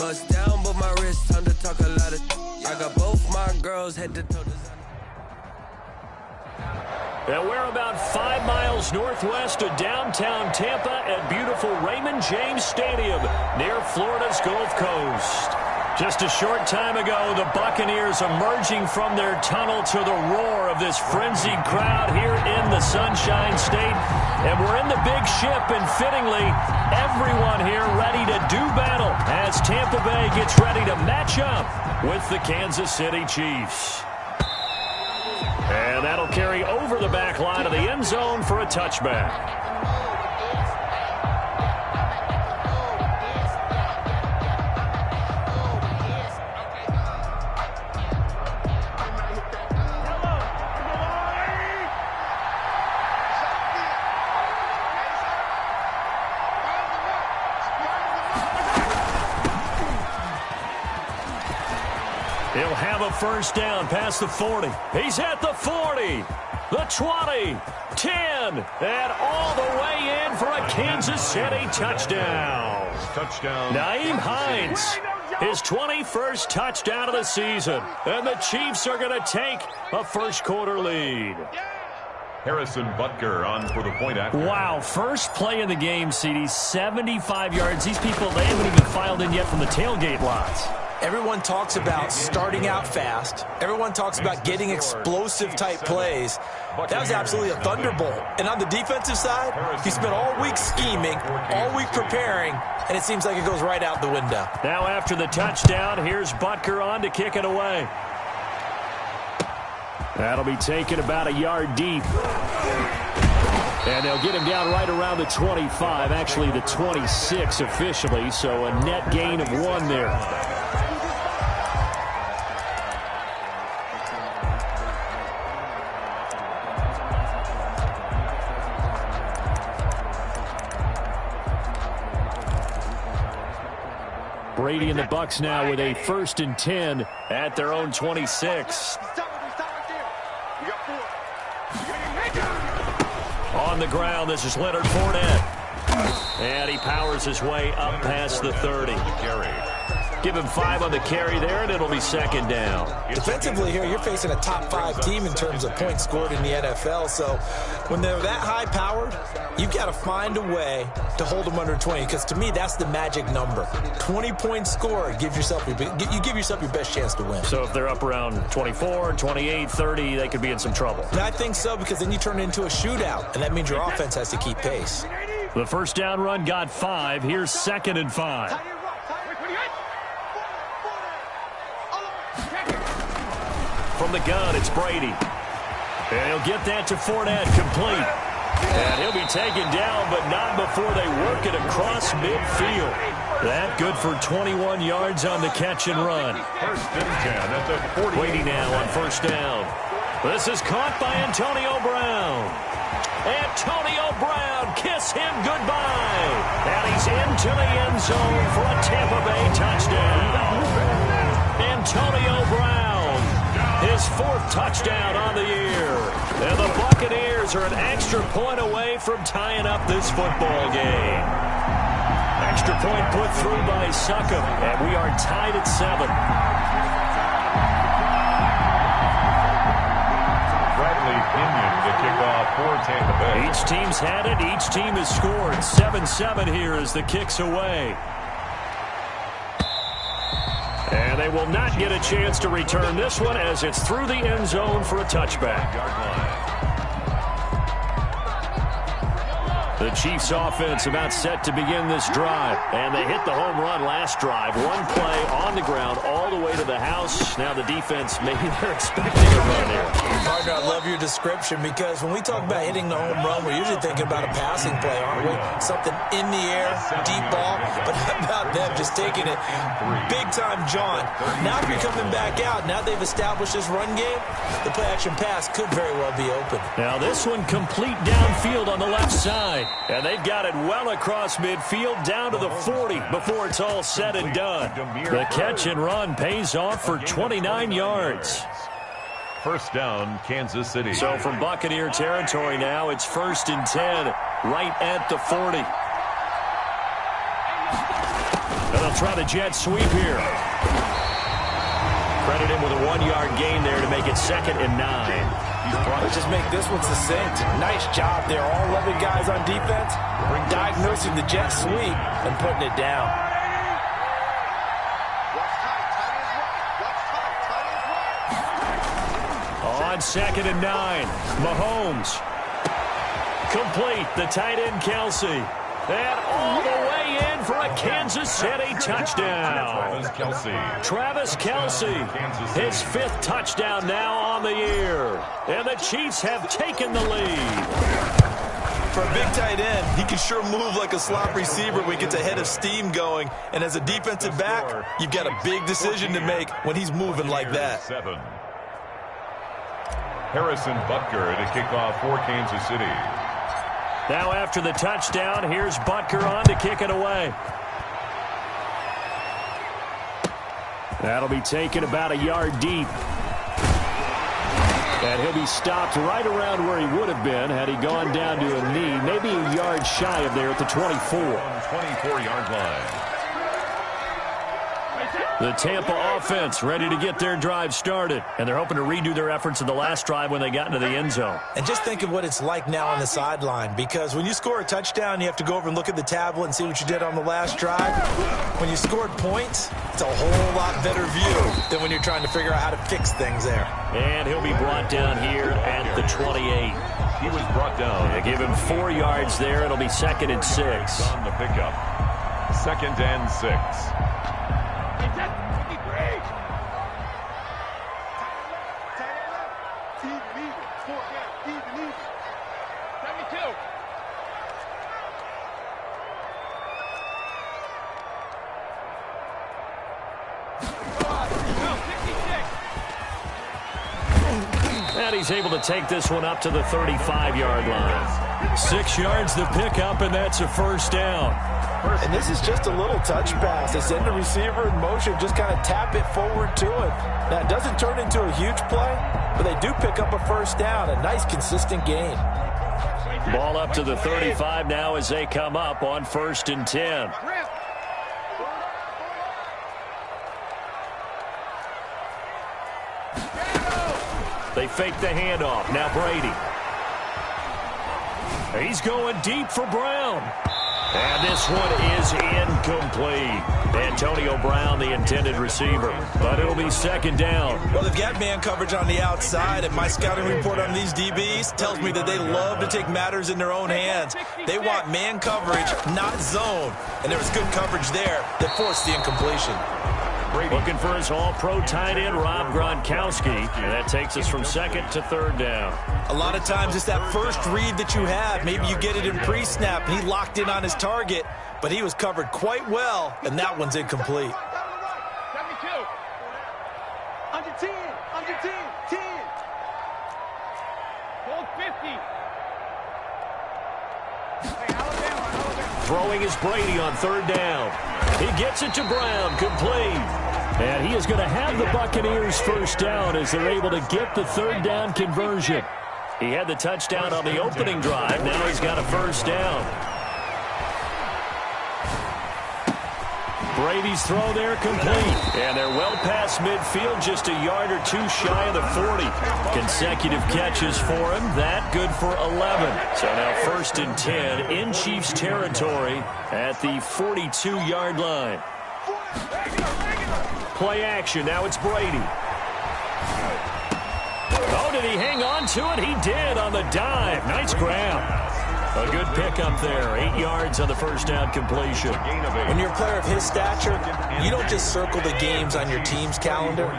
Bust down, but my wrist, time to talk a lot of. I got both my girls head to toe. And we're about 5 miles northwest of downtown Tampa at beautiful Raymond James Stadium near Florida's Gulf Coast. Just a short time ago, the Buccaneers emerging from their tunnel to the roar of this frenzied crowd here in the Sunshine State. And we're in the big ship, and fittingly, everyone here ready to do battle as Tampa Bay gets ready to match up with the Kansas City Chiefs. And that'll carry over the back line of the end zone for a touchback. He'll have a first down past the 40. He's at the 40, the 20, 10, and all the way in for a Kansas City touchdown. Nyheim Hines, his 21st touchdown of the season. And the Chiefs are going to take a first-quarter lead. Harrison Butker on for the point after. Wow, first play of the game, CD, 75 yards. These people, they haven't even filed in yet from the tailgate lots. Everyone talks about starting out fast. Everyone talks about getting explosive-type plays. That was absolutely a thunderbolt. And on the defensive side, he spent all week scheming, all week preparing, and it seems like it goes right out the window. Now after the touchdown, here's Butker on to kick it away. That'll be taken about a yard deep. And they'll get him down right around the 25, actually the 26 officially, so a net gain of 1 there. Brady and the Bucs now with a 1st and 10 at their own 26. On the ground, this is Leonard Fournette. And he powers his way up past the 30. Give him 5 on the carry there, and it'll be 2nd down. Defensively here, you're facing a top-5 team in terms of points scored in the NFL. So when they're that high-powered, you've got to find a way to hold them under 20. Because to me, that's the magic number. 20 points scored, you give yourself your best chance to win. So if they're up around 24, 28, 30, they could be in some trouble. And I think so, because then you turn it into a shootout, and that means your offense has to keep pace. The first down run got 5. Here's 2nd and 5. From the gun, it's Brady. And he'll get that to Fournette, complete. And he'll be taken down, but not before they work it across midfield. That good for 21 yards on the catch and run. 1st and 10 at the 40. Waiting now on 1st down. This is caught by Antonio Brown. Antonio Brown, kiss him goodbye. And he's into the end zone for a Tampa Bay touchdown. Antonio Brown, his 4th touchdown on the year. And the Buccaneers are an extra point away from tying up this football game. Extra point put through by Succop, and we are tied at 7. Bradley Pinion to kick off for Tampa Bay. Each team's had it. Each team has scored. 7-7 here as the kick's away. And they will not get a chance to return this one as it's through the end zone for a touchback. The Chiefs offense about set to begin this drive. And they hit the home run last drive. 1 play on the ground all the way to the house. Now the defense, maybe they're expecting a run here. Partner, I love your description, because when we talk about hitting the home run, we're usually thinking about a passing play, aren't we? Something in the air, deep ball. But how about them just taking it big-time jaunt? Now if you're coming back out, now they've established this run game, the play-action pass could very well be open. Now this one complete downfield on the left side. And they've got it well across midfield down to the 40 before it's all said and done. The catch and run pays off for 29 yards. 1st down, Kansas City. So from Buccaneer territory now, it's 1st and 10 right at the 40. And the They'll try the jet sweep here. Credit him with a 1-yard gain there to make it 2nd and 9. Let's just make this one succinct. Nice job there. All 11 guys on defense diagnosing the jet sweep and putting it down. On 2nd and 9, Mahomes. Complete, the tight end Kelsey. And all the way in for a Kansas City touchdown. Travis Kelce, his 5th touchdown now on the year. And the Chiefs have taken the lead. For a big tight end, he can sure move like a slot receiver when he gets a head of steam going. And as a defensive back, you've got a big decision to make when he's moving like that. Harrison Butker to kick off for Kansas City. Now after the touchdown, here's Butker on to kick it away. That'll be taken about a yard deep. And he'll be stopped right around where he would have been had he gone down to a knee, maybe a yard shy of there at the 24. 24-yard line. The Tampa offense ready to get their drive started. And they're hoping to redo their efforts in the last drive when they got into the end zone. And just think of what it's like now on the sideline, because when you score a touchdown, you have to go over and look at the tablet and see what you did on the last drive. When you scored points, it's a whole lot better view than when you're trying to figure out how to fix things there. And he'll be brought down here at the 28. He was brought down. They give him 4 yards there. It'll be 2nd and 6. On the pickup. 2nd and 6. And he's able to take this one up to the 35-yard line. 6 yards the pickup, and that's a 1st down. And this is just a little touch pass. They send the receiver in motion, just kind of tap it forward to him. Now, it doesn't turn into a huge play, but they do pick up a 1st down, a nice, consistent gain. Ball up to the 35 now as they come up on 1st and 10. They fake the handoff. Now Brady. He's going deep for Brown. And this one is incomplete. Antonio Brown, the intended receiver. But it'll be 2nd down. Well, they've got man coverage on the outside, and my scouting report on these DBs tells me that they love to take matters in their own hands. They want man coverage, not zone. And there was good coverage there that forced the incompletion. Looking for his all-pro tight end, Rob Gronkowski. And that takes us from 2nd to 3rd down. A lot of times it's that first read that you have. Maybe you get it in pre-snap, and he locked in on his target, but he was covered quite well, and that one's incomplete. Under 10, under 10, 10. Hold 50. Throwing is Brady on 3rd down. He gets it to Brown, complete. And he is going to have the Buccaneers 1st down as they're able to get the 3rd down conversion. He had the touchdown on the opening drive. Now he's got a 1st down. Brady's throw there complete. And they're well past midfield, just a yard or 2 shy of the 40. Consecutive catches for him. That good for 11. So now 1st and 10 in Chiefs territory at the 42-yard line. Play action. Now it's Brady. Oh, did he hang on to it? He did on the dive. Nice grab. A good pickup there. 8 yards on the 1st down completion. When you're a player of his stature, you don't just circle the games on your team's calendar.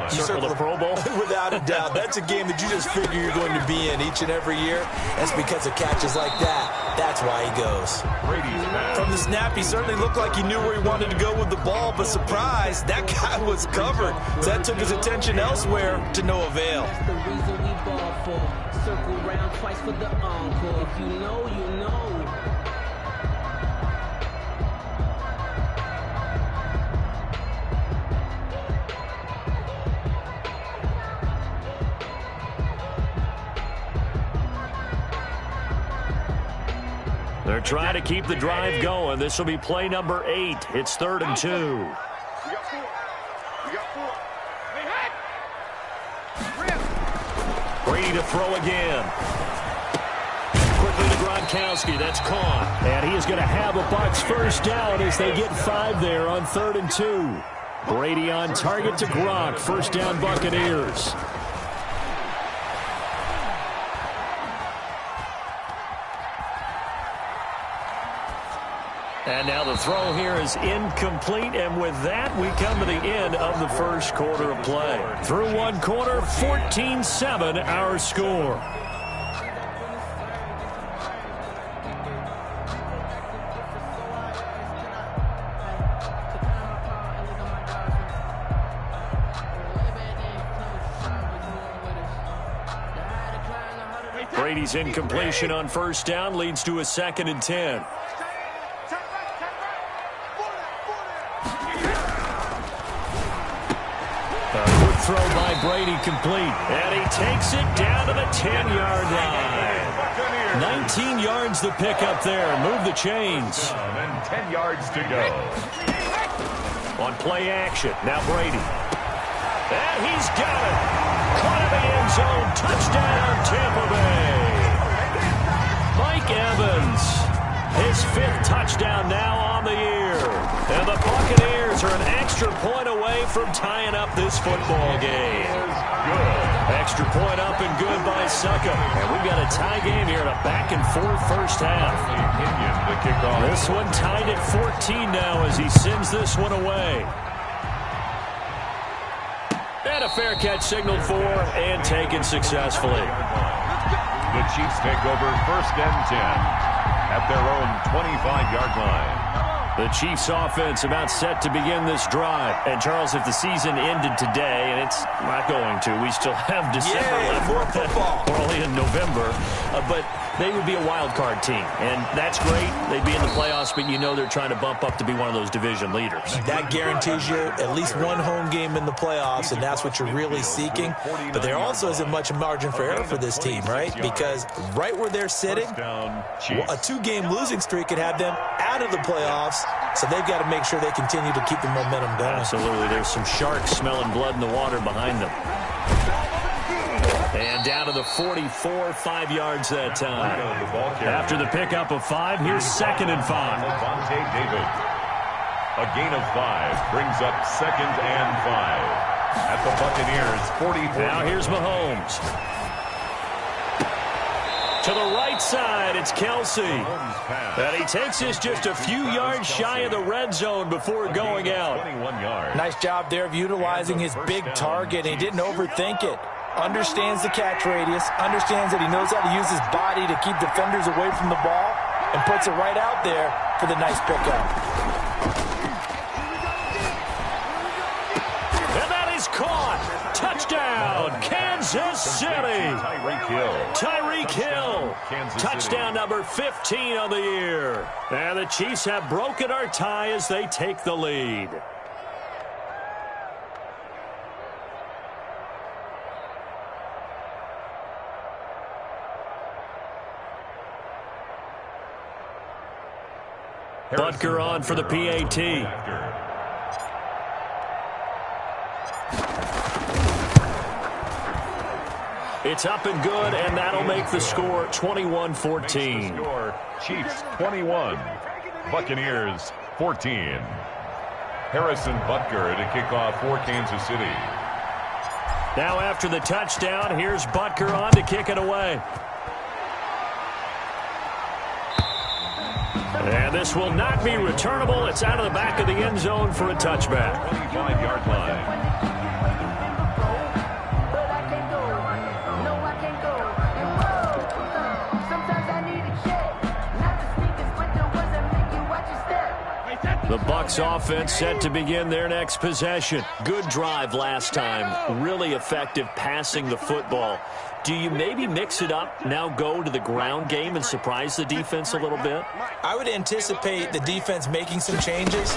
You circle the Pro Bowl? Without a doubt. That's a game that you just figure you're going to be in each and every year. That's because of catches like that. That's why he goes. From the snap, he certainly looked like he knew where he wanted to go with the ball, but surprise, that guy was covered. So that took his attention elsewhere to no avail. That's the reason we ball for. Circle round twice for the encore. If you know, you know. They're trying to keep the drive going. This will be play number 8. It's 3rd and 2. Brady to throw again. Quickly to Gronkowski. That's caught. And he is going to have a Bucs first down as they get 5 there on 3rd and 2. Brady on target to Gronk. First down, Buccaneers. And now the throw here is incomplete, and with that, we come to the end of the first quarter of play. Through one quarter, 14-7 our score. Brady's incompletion on first down leads to a 2nd and 10. Throw by Brady complete, and he takes it down to the 10-yard line. 19 yards the pick up there. Move the chains. And 10 yards to go. On play action, now Brady. And he's got it. Caught in the end zone. Touchdown, Tampa Bay. Mike Evans, his 5th touchdown now on the year. And the Buccaneers are an extra point away from tying up this football game. Extra point up and good by Suckup. And we've got a tie game here in a back-and-forth first half. This one tied at 14 now as he sends this one away. And a fair catch signaled for and taken successfully. The Chiefs take over 1st and 10 at their own 25-yard line. The Chiefs offense about set to begin this drive. And, Charles, if the season ended today, and it's not going to, we still have December left. More football. We're only in November. But they would be a wild card team. And that's great. They'd be in the playoffs, but you know they're trying to bump up to be one of those division leaders. That guarantees you at least one home game in the playoffs, and that's what you're really seeking. But there also isn't much margin for error for this team, right? Because right where they're sitting, a 2-game losing streak could have them out of the playoffs. So they've got to make sure they continue to keep the momentum going. Absolutely. There's some sharks smelling blood in the water behind them. And down to the 44, 5 yards that time. After the pickup of 5, here's 2nd and 5. David. A gain of 5 brings up 2nd and 5 at the Buccaneers 44. Now here's Mahomes. To the right side, it's Kelsey. And he takes this just a few yards shy of the red zone before going out. Nice job there of utilizing his big target. He didn't overthink it. Understands the catch radius, understands that he knows how to use his body to keep defenders away from the ball, and puts it right out there for the nice pickup. And that is caught. Touchdown, Kansas City. Tyreek Hill. Touchdown number 15 on the year. And the Chiefs have broken our tie as they take the lead. Butker on for the PAT. It's up and good, and that'll make the score 21-14. Chiefs 21, Buccaneers 14. Harrison Butker to kick off for Kansas City. Now after the touchdown, here's Butker on to kick it away. And this will not be returnable. It's out of the back of the end zone for a touchback. 25-yard line. The Bucs offense set to begin their next possession. Good drive last time. Really effective passing the football. Do you maybe mix it up, now go to the ground game and surprise the defense a little bit? I would anticipate the defense making some changes.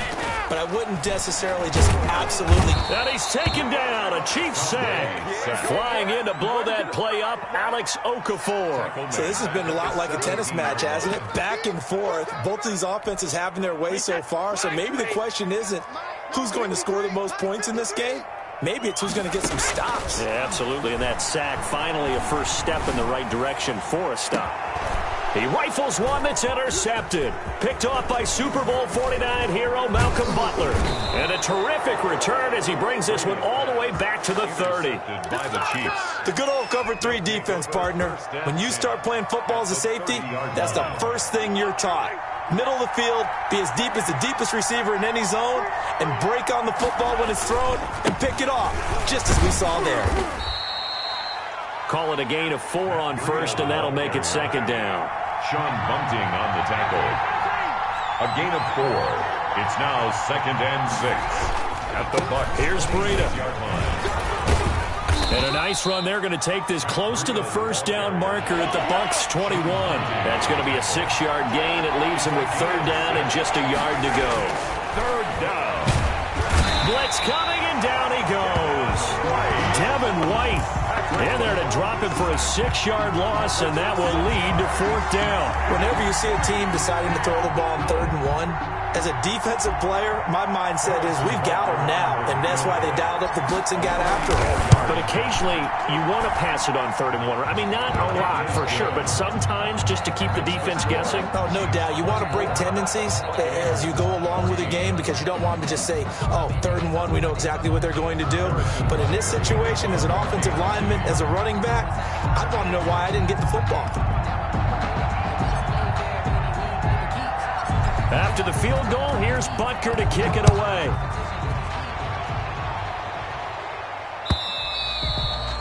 but I wouldn't necessarily just absolutely. And he's taken down. A Chiefs sack. Flying in to blow that play up, Alex Okafor. So this has been a lot like a tennis match, hasn't it? Back and forth. Both of these offenses having their way so far. So maybe the question isn't who's going to score the most points in this game. Maybe it's who's going to get some stops. Yeah, absolutely. And that sack, finally a first step in the right direction for a stop. He rifles one that's intercepted. Picked off by Super Bowl 49 hero Malcolm Butler. And a terrific return as he brings this one all the way back to the 30. By the Chiefs. The good old cover 3 defense, partner. When you start playing football as a safety, that's the first thing you're taught. Middle of the field, be as deep as the deepest receiver in any zone, and break on the football when it's thrown and pick it off, just as we saw there. Call it a gain of 4 on first, and that'll make it second down. Sean Bunting on the tackle. A gain of 4. It's now 2nd and 6. At the Buck. Here's Breida. And a nice run. They're going to take this close to the first down marker at the Bucks 21. That's going to be a 6-yard gain. It leaves them with 3rd down and just a yard to go. 3rd down. Blitz coming, and down he goes. Devin White in there to drop it for a 6-yard loss, and that will lead to 4th down. Whenever you see a team deciding to throw the ball on 3rd and 1, as a defensive player, my mindset is we've got them now, and that's why they dialed up the blitz and got after it. But occasionally, you want to pass it on 3rd and 1. I mean, not a lot for sure, but sometimes just to keep the defense guessing. Oh, no doubt. You want to break tendencies as you go along with the game because you don't want them to just say, oh, 3rd and 1, we know exactly what they're going to do. But in this situation, as an offensive lineman, as a running back, I want to know why I didn't get the football. After the field goal, here's Butker to kick it away.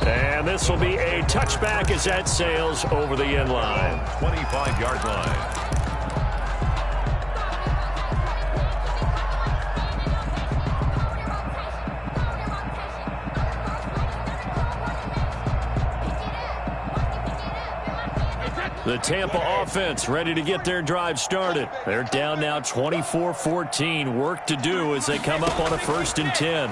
And this will be a touchback as that sails over the end line. 25-yard line. The Tampa offense ready to get their drive started. They're down now 24-14. Work to do as they come up on a 1st and 10.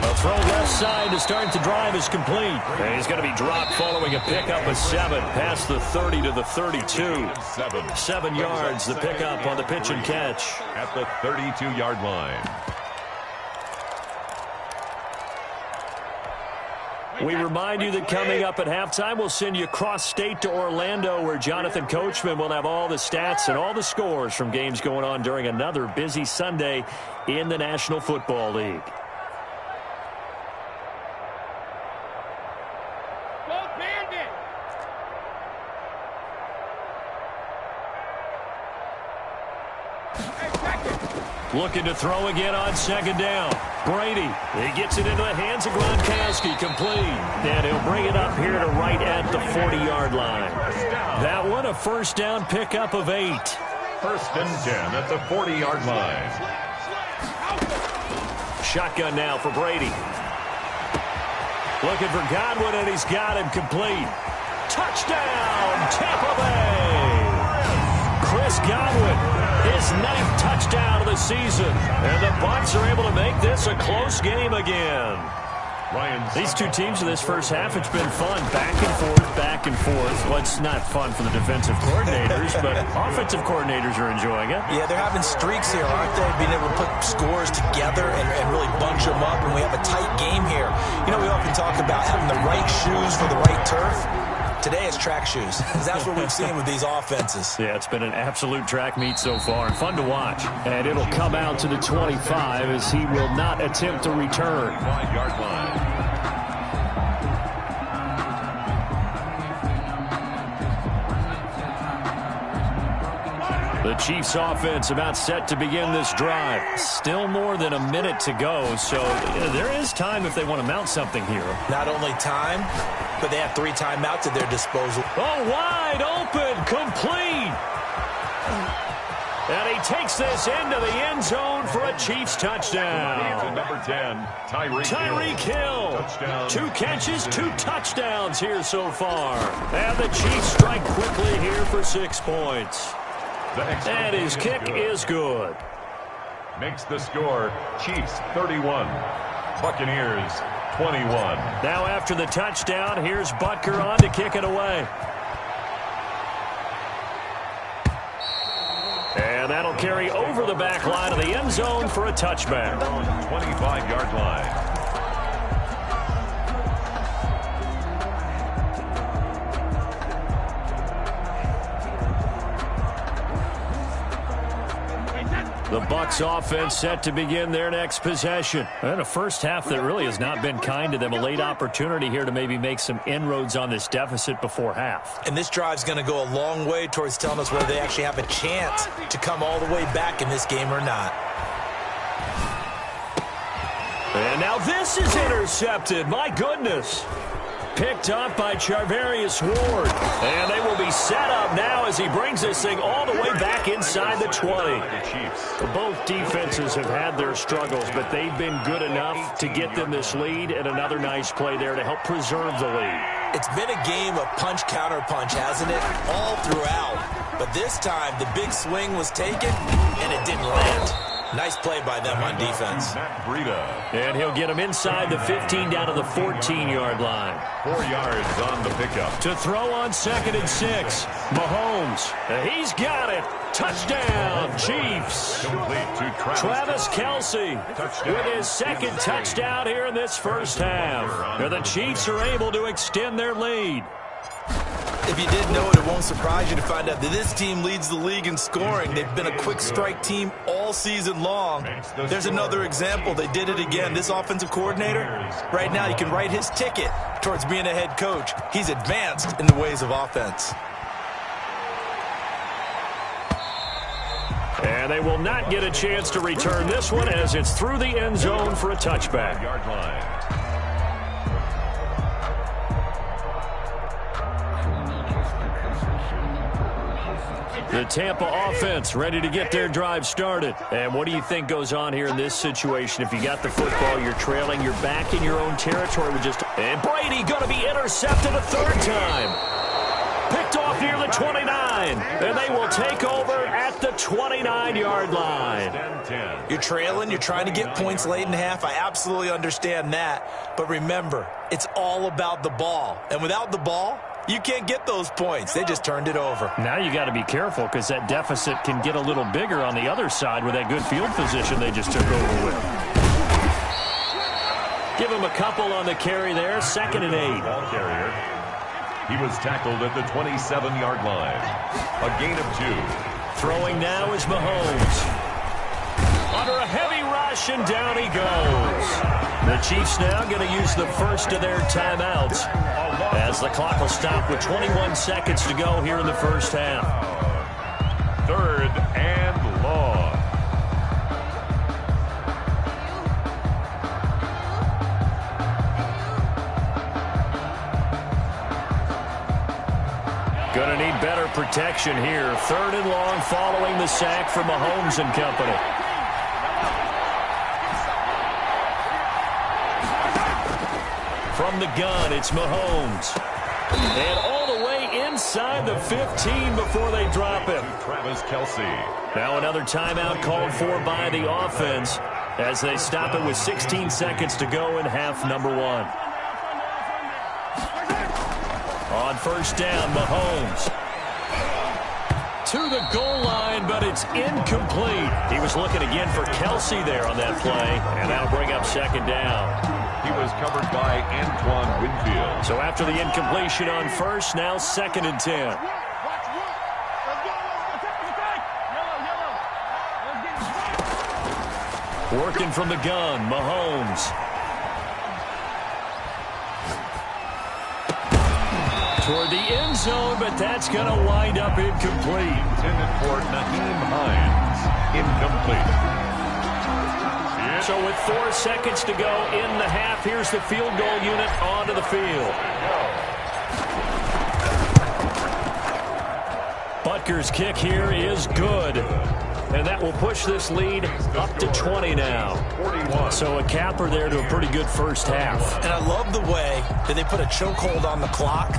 A throw left side to start the drive is complete. And he's going to be dropped following a pickup of 7 past the 30 to the 32. 7 yards, the pickup on the pitch and catch. At the 32-yard line. We remind you that coming up at halftime, we'll send you cross-state to Orlando, where Jonathan Coachman will have all the stats and all the scores from games going on during another busy Sunday in the National Football League. Looking to throw again on 2nd down. Brady, he gets it into the hands of Gronkowski, complete. And he'll bring it up here to right at the 40-yard line. That one, a 1st down pickup of 8. 1st and 10 at the 40-yard line. Shotgun now for Brady. Looking for Godwin, and he's got him complete. Touchdown, Tampa Bay! Chris Godwin, his 9th touchdown of the season. And the Bucs are able to make this a close game again. These two teams in this first half, it's been fun. Back and forth, back and forth. Well, it's not fun for the defensive coordinators, but offensive coordinators are enjoying it. Yeah, they're having streaks here, aren't they? Being able to put scores together and really bunch them up, and we have a tight game here. You know, we often talk about having the right shoes for the right turf. Today it's track shoes. That's what we've seen with these offenses. Yeah, it's been an absolute track meet so far and fun to watch. And it'll come out to the 25 as he will not attempt to return. 5-yard line. The Chiefs offense about set to begin this drive. Still more than a minute to go, so there is time if they want to mount something here. Not only time, but they have 3 timeouts at their disposal. Oh, wide open, complete. And he takes this into the end zone for a Chiefs touchdown. Number 10, Tyreek Hill. Touchdown. 2 catches, 2 touchdowns here so far. And the Chiefs strike quickly here for 6 points. And his kick is good. Makes the score Chiefs 31, Buccaneers 21. Now after the touchdown, here's Butker on to kick it away. And that'll carry over the back line of the end zone for a touchback. 25-yard line. The Bucs offense set to begin their next possession. And a first half that really has not been kind to them. A late opportunity here to maybe make some inroads on this deficit before half. And this drive's going to go a long way towards telling us whether they actually have a chance to come all the way back in this game or not. And now this is intercepted. My goodness. Picked up by Charvarius Ward. And they will be set up now as he brings this thing all the way back inside the 20. Both defenses have had their struggles, but they've been good enough to get them this lead, and another nice play there to help preserve the lead. It's been a game of punch-counter-punch, hasn't it? All throughout. But this time, the big swing was taken, and it didn't land. Nice play by them on defense. And he'll get him inside the 15 down to the 14-yard line. 4 yards on the pickup. To throw on 2nd and 6. Mahomes. He's got it. Touchdown, Chiefs. Complete to Travis Kelce with his 2nd touchdown here in this first half. The Chiefs are able to extend their lead. If you didn't know it, it won't surprise you to find out that this team leads the league in scoring. They've been a quick strike team all season long. There's another example. They did it again. This offensive coordinator, right now, you can write his ticket towards being a head coach. He's advanced in the ways of offense. And they will not get a chance to return this one as it's through the end zone for a touchback. Yard line. The Tampa offense ready to get their drive started. And what do you think goes on here in this situation? If you got the football, you're trailing, you're back in your own territory with just... And Brady going to be intercepted a 3rd time. Picked off near the 29. And they will take over at the 29-yard line. You're trailing, you're trying to get points late in half. I absolutely understand that. But remember, it's all about the ball. And without the ball, you can't get those points. They just turned it over. Now you got to be careful because that deficit can get a little bigger on the other side with that good field position they just took over with. Give him a couple on the carry there. 2nd and 8. Ball carrier. He was tackled at the 27-yard line. A gain of 2. Throwing now is Mahomes. Under a heavy rush, and down he goes. The Chiefs now going to use the first of their timeouts as the clock will stop with 21 seconds to go here in the first half. 3rd and long. Going to need better protection here. 3rd and long following the sack from Mahomes and company. From the gun, it's Mahomes. And all the way inside the 15 before they drop him. Travis Kelce. Now another timeout called for by the offense as they stop it with 16 seconds to go in half number 1. On 1st down, Mahomes. To the goal line, but it's incomplete. He was looking again for Kelce there on that play, and that'll bring up 2nd down. He was covered by Antoine Winfield. So after the incompletion on 1st, now 2nd and 10. Working from the gun, Mahomes. Toward the end zone, but that's going to wind up incomplete. Intended for Naheem Hines. Incomplete. So with 4 seconds to go in the half, here's the field goal unit onto the field. Butker's kick here is good. and that will push this lead up to 20 now. So a capper there to a pretty good first half. And I love the way that they put a chokehold on the clock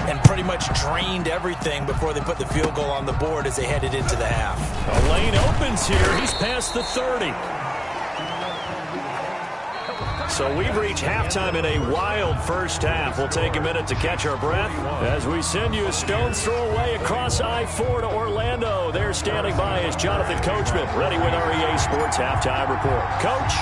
and pretty much drained everything before they put the field goal on the board as they headed into the half. A lane opens here. He's past the 30. So we've reached halftime in a wild first half. We'll take a minute to catch our breath as we send you a stone's throw away across I-4 to Orlando. There standing by is Jonathan Coachman, ready with our EA Sports Halftime Report. Coach?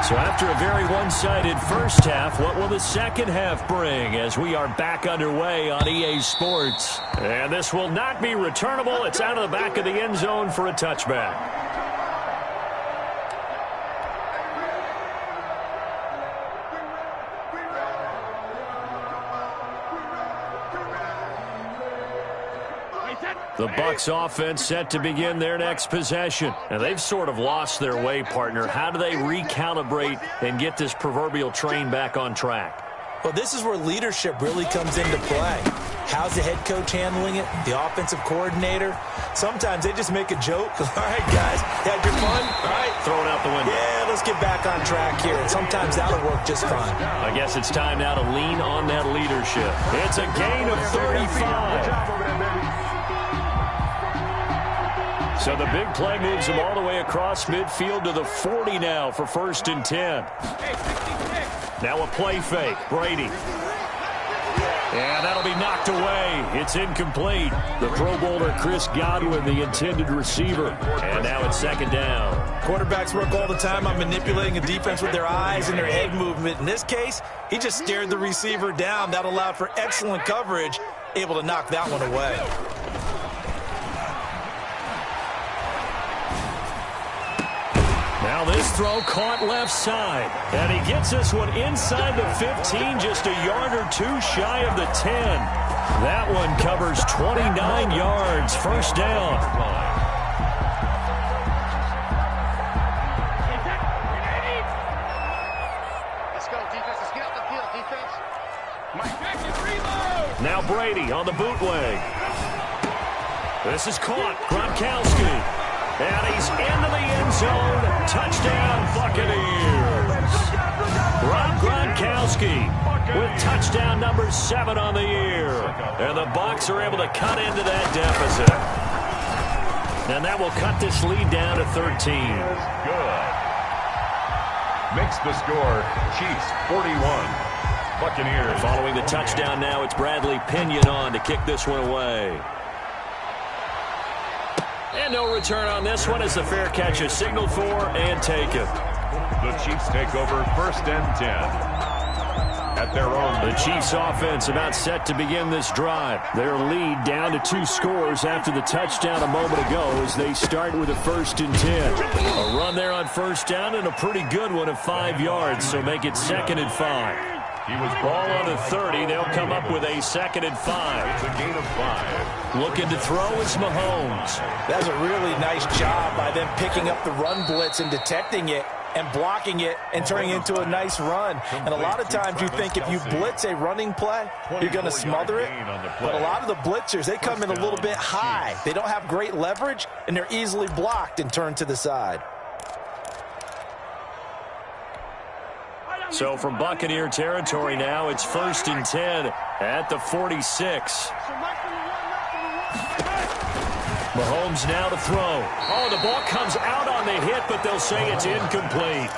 So after a very one-sided first half, what will the second half bring as we are back underway on EA Sports? And this will not be returnable. It's out of the back of the end zone for a touchback. The Bucs offense set to begin their next possession. And they've sort of lost their way, partner. How do they recalibrate and get this proverbial train back on track? Well, this is where leadership really comes into play. How's the head coach handling it? The offensive coordinator? Sometimes they just make a joke. All right, guys, had your fun? All right. Throw it out the window. Yeah, let's get back on track here. And sometimes that'll work just fine. I guess it's time now to lean on that leadership. It's a gain of 35. So the big play moves them all the way across midfield to the 40 now for 1st and 10. Now a play fake. Brady. And that'll be knocked away. It's incomplete. The Pro Bowler Chris Godwin, the intended receiver. And now it's 2nd down. Quarterbacks work all the time on manipulating a defense with their eyes and their head movement. In this case, he just stared the receiver down. That allowed for excellent coverage, able to knock that one away. Now this throw caught left side. And he gets this one inside the 15, just a yard or two shy of the 10. That one covers 29 yards. 1st down. Let's go, defense. Let's get out the field, defense. Now Brady on the bootleg. This is caught. Gronkowski. And he's into the end zone. Touchdown, Buccaneers. Rob Gronkowski with touchdown number 7 on the year. And the Bucs are able to cut into that deficit. And that will cut this lead down to 13. Good. Makes the score Chiefs 41. Buccaneers. Following the touchdown now, it's Bradley Pinion on to kick this one away. And no return on this one as the fair catch is signaled for and taken. The Chiefs take over 1st and 10. At their own. The Chiefs offense about set to begin this drive. Their lead down to 2 scores after the touchdown a moment ago as they start with a 1st and 10. A run there on 1st down and a pretty good one of 5 yards, so make it 2nd and 5. He was ball on the 30. They'll come up with a 2nd and 5. It's a gain of 5. Looking to throw is Mahomes. That's a really nice job by them picking up the run blitz and detecting it and blocking it and turning it into a nice run. And a lot of times you think if you blitz a running play, you're going to smother it. But a lot of the blitzers, they come in a little bit high. They don't have great leverage, and they're easily blocked and turned to the side. So from Buccaneer territory now, it's 1st and 10 at the 46. Mahomes now to throw. Oh, the ball comes out on the hit, but they'll say it's incomplete.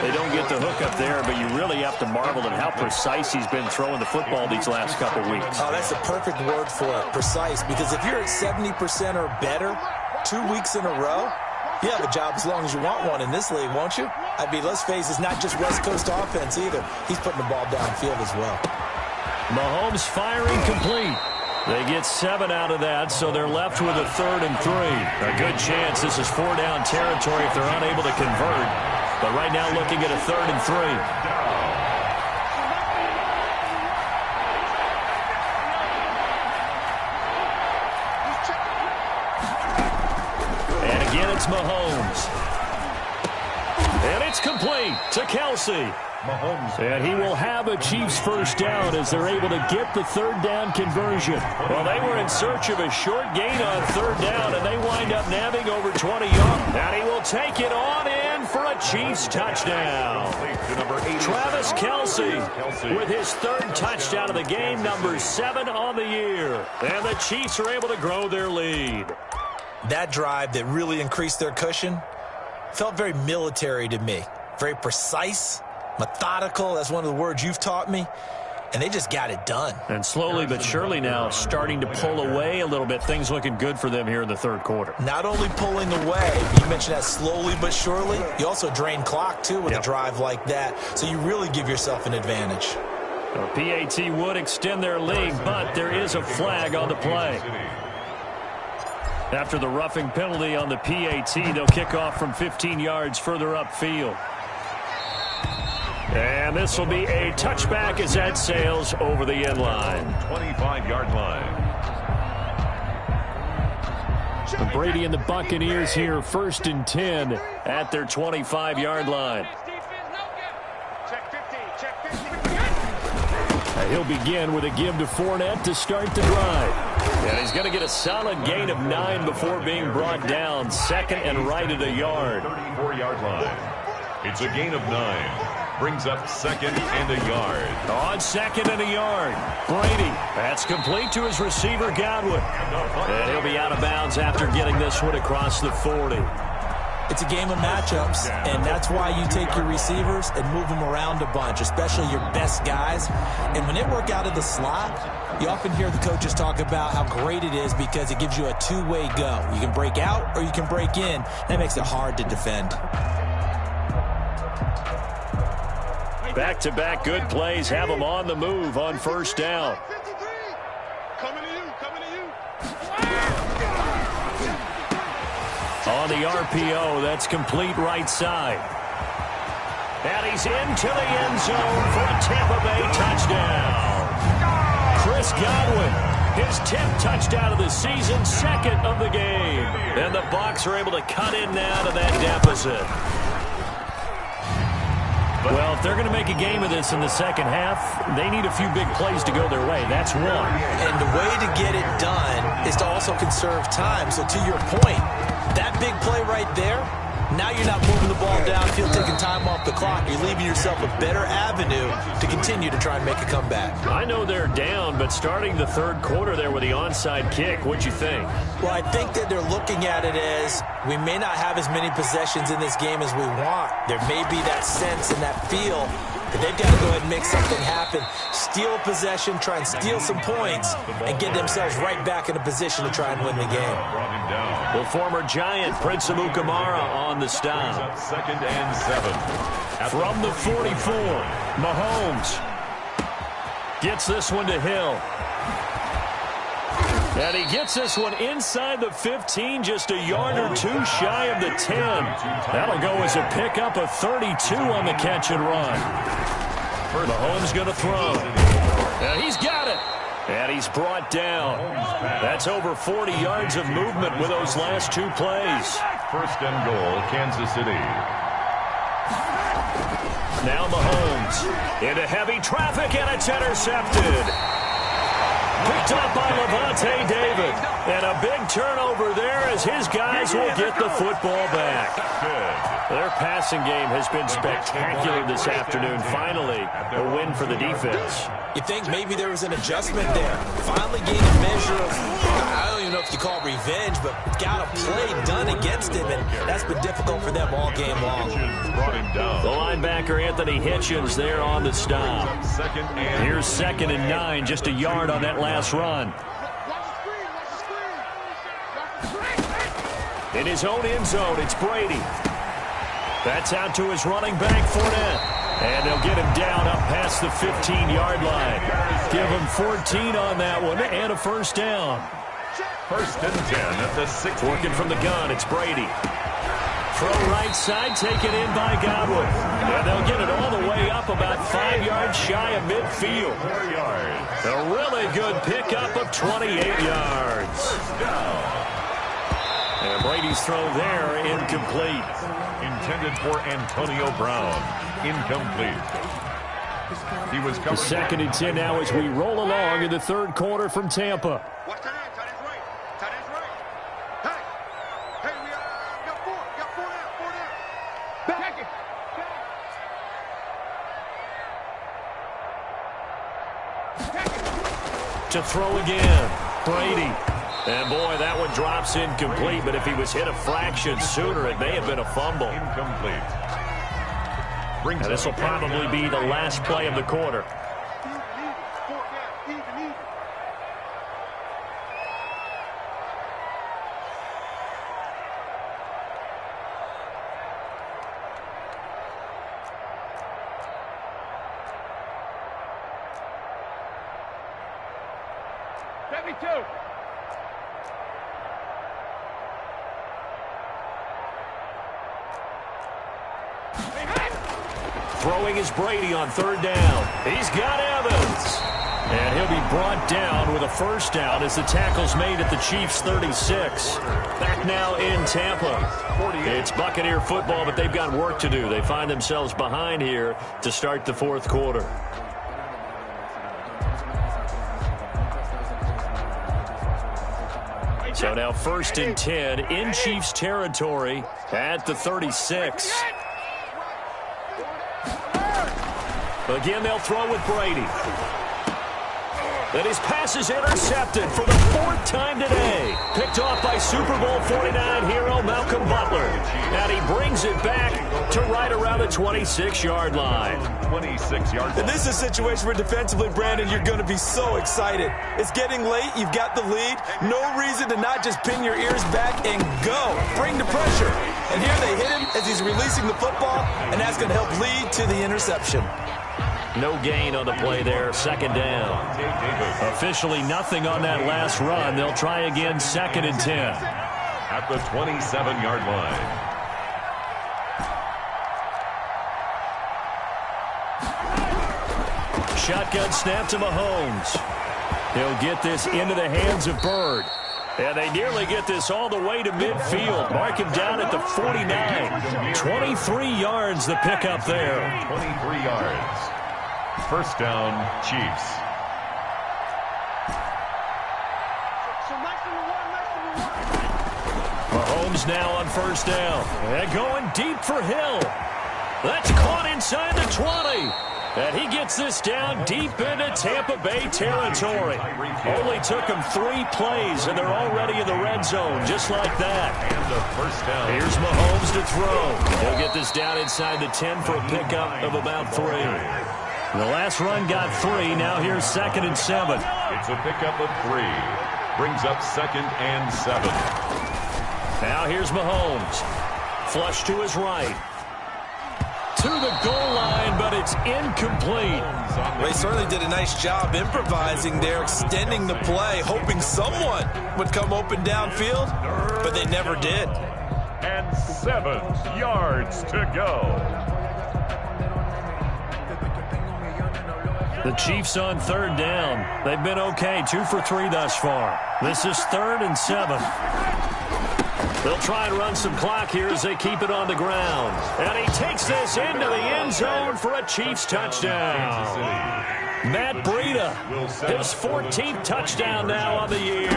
They don't get the hook up there, but you really have to marvel at how precise he's been throwing the football these last couple weeks. Oh, that's the perfect word for it, precise, because if you're at 70% or better 2 weeks in a row, you have a job as long as you want one in this league, won't you? I mean, let's face it, it's not just West Coast offense either. He's putting the ball downfield as well. Mahomes firing complete. They get 7 out of that, so they're left with a 3rd and 3. A good chance this is 4-down territory if they're unable to convert. But right now looking at a 3rd and 3. It's Mahomes. And it's complete to Kelsey. And he will have a Chiefs first down as they're able to get the third down conversion. Well, they were in search of a short gain on third down, and they wind up nabbing over 20 yards. And he will take it on in for a Chiefs touchdown. Travis Kelce with his third touchdown of the game, number 7 on the year. And the Chiefs are able to grow their lead. That drive that really increased their cushion felt very military to me. Very precise, methodical. That's one of the words you've taught me. And they just got it done. And slowly but surely now starting to pull away a little bit. Things looking good for them here in the third quarter. Not only pulling away, you mentioned that slowly but surely. You also drain clock, too, with a drive like that. So you really give yourself an advantage. Well, PAT would extend their lead, but there is a flag on the play. After the roughing penalty on the PAT, they'll kick off from 15 yards further upfield. And this will be a touchback as that sails over the end line. 25-yard line. Brady and the Buccaneers here, 1st and 10 at their 25-yard line. He'll begin with a give to Fournette to start the drive. And he's going to get a solid gain of 9 before being brought down. Second and right at a yard. 34-yard line. It's a gain of 9. Brings up 2nd and a yard. On 2nd and a yard. Brady. That's complete to his receiver, Godwin. And he'll be out of bounds after getting this one across the 40. It's a game of matchups, and that's why you take your receivers and move them around a bunch, especially your best guys. And when they work out of the slot, you often hear the coaches talk about how great it is because it gives you a two-way go. You can break out or you can break in. That makes it hard to defend. Back-to-back good plays have them on the move on first down. On the RPO, that's complete right side. And he's into the end zone for a Tampa Bay touchdown. Chris Godwin, his 10th touchdown of the season, 2nd of the game. And the Bucs are able to cut in now to that deficit. Well, if they're going to make a game of this in the second half, they need a few big plays to go their way. That's one. And the way to get it done is to also conserve time. So to your point, that big play right there, now you're not moving the ball downfield, taking time off the clock. You're leaving yourself a better avenue to continue to try and make a comeback. I know they're down, but starting the third quarter there with the onside kick, what'd you think? Well, I think that they're looking at it as we may not have as many possessions in this game as we want. There may be that sense and that feel that they've got to go ahead and make something happen. Steal a possession, try and steal some points, and get themselves right back in a position to try and win the game. The former Giant, Prince Amukamara, on the stop. 2nd and 7. From the 44, Mahomes gets this one to Hill. And he gets this one inside the 15, just a yard or two shy of the 10. That'll go as a pickup of 32 on the catch and run. Mahomes going to throw. And he's got it. And he's brought down. That's over 40 yards of movement with those last two plays. 1st and goal, Kansas City. Now Mahomes into heavy traffic, and it's intercepted. Picked up by Levante David. And a big turnover there as his guys will get the football back. Their passing game has been spectacular this afternoon. Finally, a win for the defense. You think maybe there was an adjustment there. Finally getting a measure of, I don't even know if you call it revenge, but got a play done against him, and that's been difficult for them all game long. The linebacker, Anthony Hitchens, there on the stop. Here's 2nd and 9, just a yard on that last run. In his own end zone, it's Brady. That's out to his running back, Fournette. And they'll get him down up past the 15-yard line. Give him 14 on that one and a first down. 1st and 10 at the 6. Working from the gun, it's Brady. Throw right side, taken in by Godwin. And they'll get it all the way up about 5 yards shy of midfield. 4 yards. A really good pickup of 28 yards. And Brady's throw there, incomplete. Intended for Antonio Brown. Incomplete. He was The covered. 2nd and 10 now as we roll along in the third quarter from Tampa. Watch tight end. Tight end's right. Tight end's right. Hey, we got four. Got four down. Four down. Back it. To throw again. Brady. And boy, that one drops incomplete, but if he was hit a fraction sooner, it may have been a fumble. Incomplete. And this will probably be the last play of the quarter. Throwing is Brady on 3rd down. He's got Evans. And he'll be brought down with a first down as the tackle's made at the Chiefs' 36. Back now in Tampa. It's Buccaneer football, but they've got work to do. They find themselves behind here to start the 4th quarter. So now 1st and 10 in Chiefs territory at the 36. Again, they'll throw with Brady. And his pass is intercepted for the 4th time today. Picked off by Super Bowl 49 hero Malcolm Butler. And he brings it back to right around the 26-yard line. 26 yards. And this is a situation where defensively, Brandon, you're going to be so excited. It's getting late. You've got the lead. No reason to not just pin your ears back and go. Bring the pressure. And here they hit him as he's releasing the football, and that's going to help lead to the interception. No gain on the play there, 2nd down. Officially nothing on that last run. They'll try again, 2nd and 10. At the 27-yard line. Shotgun snap to Mahomes. He'll get this into the hands of Bird. And they nearly get this all the way to midfield. Mark him down at the 49. 23 yards the pickup there. 23 yards. First down, Chiefs. Mahomes now on 1st down. And going deep for Hill. That's caught inside the 20. And he gets this down deep into Tampa Bay territory. Only took him 3 plays, and they're already in the red zone, just like that. And the first down. Here's Mahomes to throw. He'll get this down inside the 10 for a pickup of about 3. The last run got 3. Now here's 2nd and 7. It's a pickup of 3. Brings up 2nd and 7. Now here's Mahomes. Flush to his right. To the goal line, but it's incomplete. They certainly did a nice job improvising there, extending the play, hoping someone would come open downfield, but they never did. And 7 yards to go. The Chiefs on 3rd down. They've been okay, 2 for 3 thus far. This is 3rd and 7. They'll try and run some clock here as they keep it on the ground. And he takes this into the end zone for a Chiefs touchdown. Matt Breida, his 14th touchdown now on the year.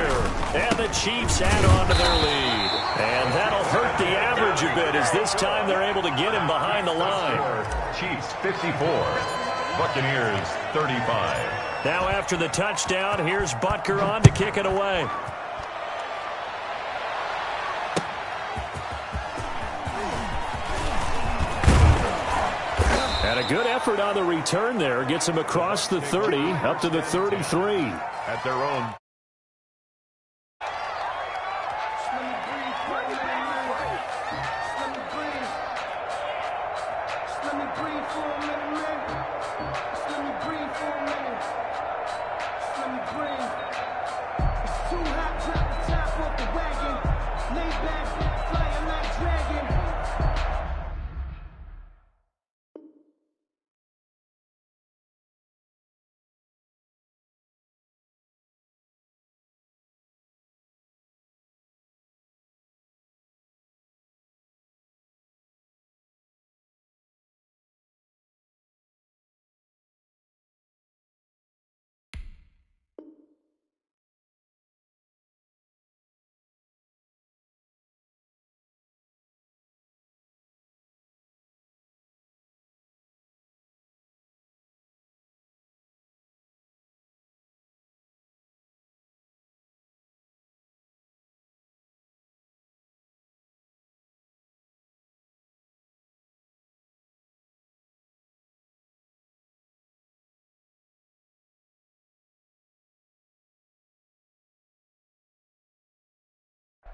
And the Chiefs add on to their lead. And that'll hurt the average a bit as this time they're able to get him behind the line. Chiefs 54. Buccaneers 35. Now after the touchdown, here's Butker on to kick it away. And a good effort on the return there. Gets him across the 30, up to the 33. At their own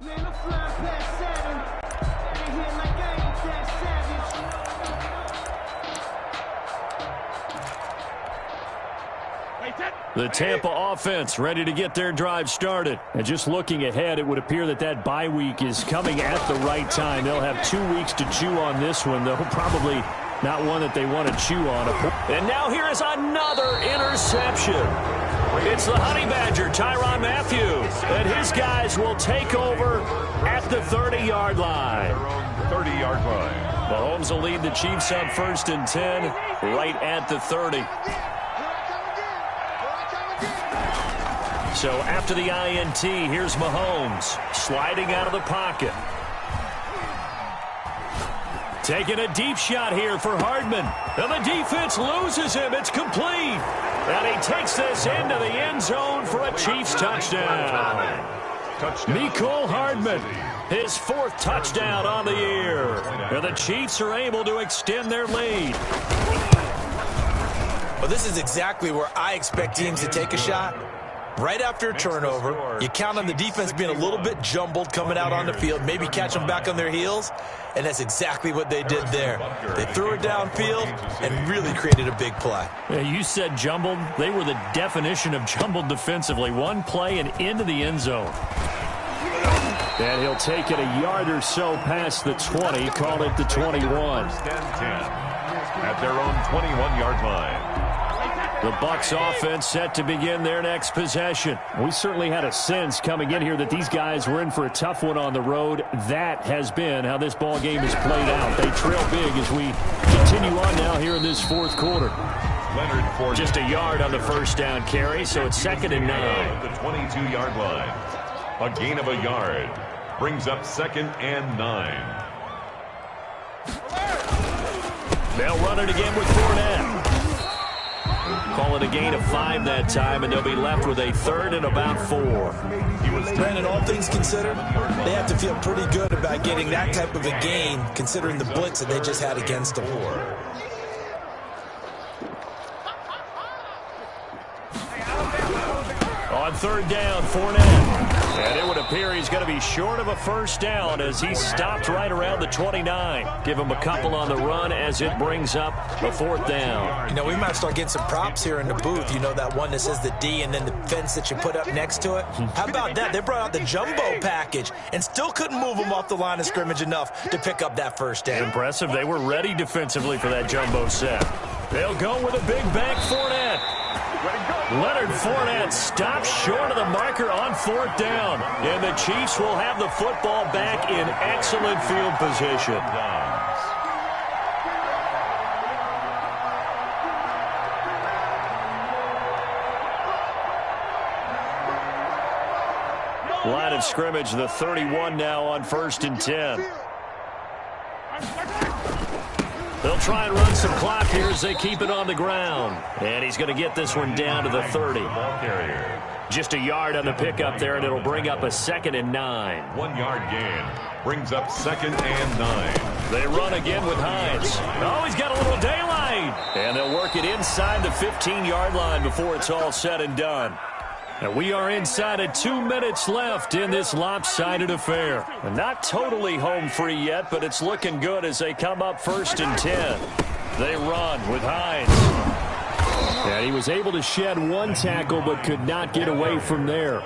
Man, I'm flying past Saturn. Ain't here like I ain't that savage. The Tampa offense ready to get their drive started. And just looking ahead, it would appear that that bye week is coming at the right time. They'll have 2 weeks to chew on this one, though probably not one that they want to chew on. And now here is another interception. It's the Honey Badger, Tyrann Mathieu, and his guys will take over at the 30-yard line. 30-yard line. Mahomes will lead the Chiefs on 1st and 10 right at the 30. So after the INT, here's Mahomes sliding out of the pocket. Taking a deep shot here for Hardman. And the defense loses him. It's complete. And he takes this into the end zone for a Chiefs touchdown. Mecole Hardman, his 4th touchdown on the year. And the Chiefs are able to extend their lead. Well, this is exactly where I expect teams to take a shot. Right after a turnover, you count on the defense being a little bit jumbled coming out on the field, maybe catch them back on their heels, and that's exactly what they did there. They threw it downfield and really created a big play. Yeah, you said jumbled. They were the definition of jumbled defensively. One play and into the end zone. And he'll take it a yard or so past the 20, call it the 21. 1st and 10 at their own 21-yard line. The Bucs offense set to begin their next possession. We certainly had a sense coming in here that these guys were in for a tough one on the road. That has been how this ball game has played out. They trail big as we continue on now here in this 4th quarter. Leonard just a yard on the 1st down carry, so it's 2nd and 9. The 22-yard line. A gain of a yard brings up 2nd and 9. They'll run it again with Fournette. Call it a gain of 5 that time, and they'll be left with a 3rd and about 4. Granted, all things considered, they have to feel pretty good about getting that type of a gain, considering the blitz that they just had against them. On 3rd down, Fournette. And it would appear he's going to be short of a 1st down as he stopped right around the 29. Give him a couple on the run as it brings up the 4th down. You know, we might start getting some props here in the booth. You know, that one that says the D and then the fence that you put up next to it? How about that? They brought out the jumbo package and still couldn't move them off the line of scrimmage enough to pick up that 1st down. Impressive. They were ready defensively for that jumbo set. They'll go with a big bank Fournette. Leonard Fournette stops short of the marker on 4th down. And the Chiefs will have the football back in excellent field position. Line of scrimmage, the 31 now on 1st and 10. They'll try and run some clock here as they keep it on the ground. And he's going to get this one down to the 30. Just a yard on the pickup there, and it'll bring up a 2nd and 9. 1-yard gain brings up 2nd and 9. They run again with Hines. Oh, he's got a little daylight. And they'll work it inside the 15-yard line before it's all said and done. And we are inside of 2 minutes left in this lopsided affair. And not totally home free yet, but it's looking good as they come up 1st and 10. They run with Hines. And he was able to shed 1 tackle but could not get away from there.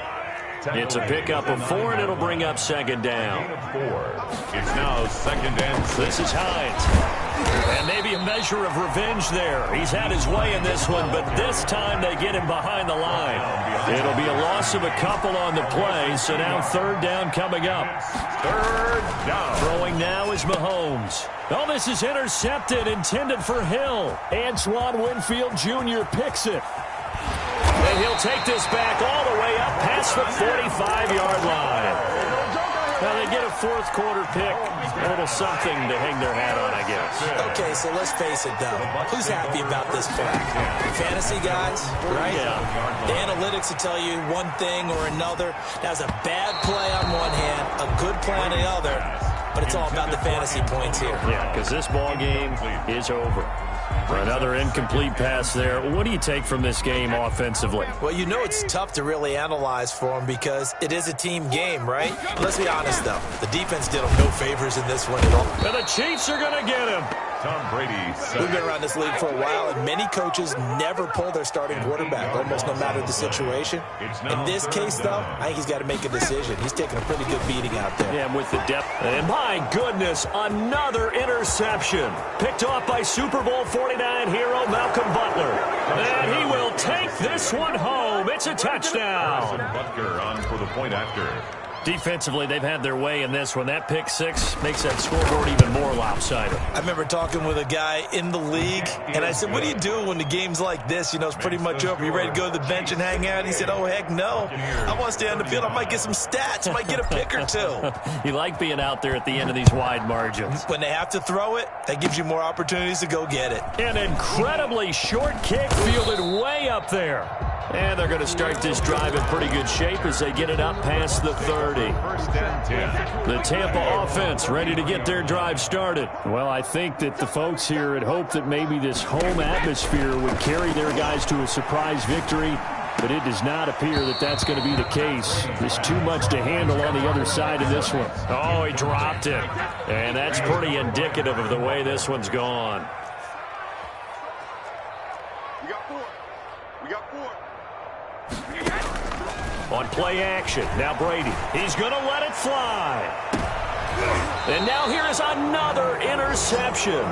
It's a pickup of 4, and it'll bring up 2nd down. It's now 2nd and 6. This is Hines. And maybe a measure of revenge there. He's had his way in this one, but this time they get him behind the line. It'll be a loss of a couple on the play, so now 3rd down coming up. 3rd down. Throwing now is Mahomes. Oh, this is intercepted, intended for Hill. Antoine Winfield Jr. picks it. And he'll take this back all the way up past the 45-yard line. Now they get a 4th quarter pick. A little something to hang their hat on, I guess. Okay, so let's face it, though. Who's happy about this play? Fantasy guys, right? Yeah. The analytics will tell you one thing or another. That's a bad play on one hand, a good play on the other. But it's all about the fantasy points here. Yeah, because this ball game is over. Another incomplete pass there. What do you take from this game offensively? Well, you know it's tough to really analyze for them because it is a team game, right? Let's be honest, though. The defense did them no favors in this one at all. And the Chiefs are going to get him. Tom Brady. We've been around this league for a while, and many coaches never pull their starting quarterback, almost no matter the situation. In this case, though, I think he's got to make a decision. He's taking a pretty good beating out there. Yeah, and with the depth. And my goodness, another interception. Picked off by Super Bowl 49 hero Malcolm Butler. And he will take this one home. It's a touchdown. Butker on for the point after. Defensively, they've had their way in this one. That pick six makes that scoreboard even more lopsided. I remember talking with a guy in the league, and I said, what do you do when the game's like this? You know, it's pretty much over. You ready to go to the bench and hang out? He said, oh, heck no. I want to stay on the field. I might get some stats. I might get a pick or two. You like being out there at the end of these wide margins. When they have to throw it, that gives you more opportunities to go get it. An incredibly short kick fielded way up there. And they're going to start this drive in pretty good shape as they get it up past the 30. First and 10. The Tampa offense ready to get their drive started. Well, I think that the folks here had hoped that maybe this home atmosphere would carry their guys to a surprise victory, but it does not appear that that's going to be the case. There's too much to handle on the other side of this one. Oh, he dropped it. And that's pretty indicative of the way this one's gone. We got four. We got four. On play action, now Brady. He's going to let it fly. And now here is another interception.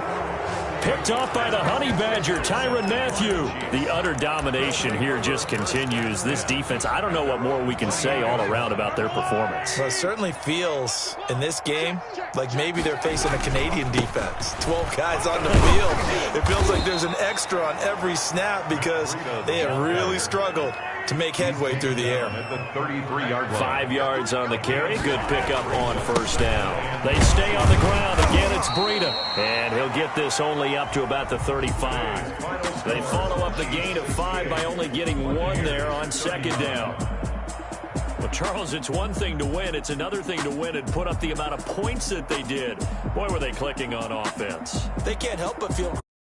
Picked off by the Honey Badger, Tyrann Mathieu. The utter domination here just continues. This defense, I don't know what more we can say all around about their performance. Well, it certainly feels in this game like maybe they're facing a Canadian defense. 12 guys on the field. It feels like there's an extra on every snap because they have really struggled to make headway through the air. At the 33-yard line. 5 yards on the carry. Good pickup on first down. They stay on the ground. Again, it's Breida. And he'll get this only up to about the 35. They follow up the gain of 5 by only getting 1 there on second down. Well, Charles, it's one thing to win. It's another thing to win and put up the amount of points that they did. Boy, were they clicking on offense. They can't help but feel